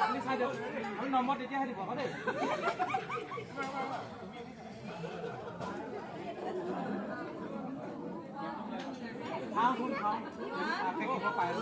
আপুনি চাই দিয়ক আমি নম্বৰ তেতিয়াহে দিব আকৌ দেই খাওঁ শুন খাওঁ আপে কিব পায়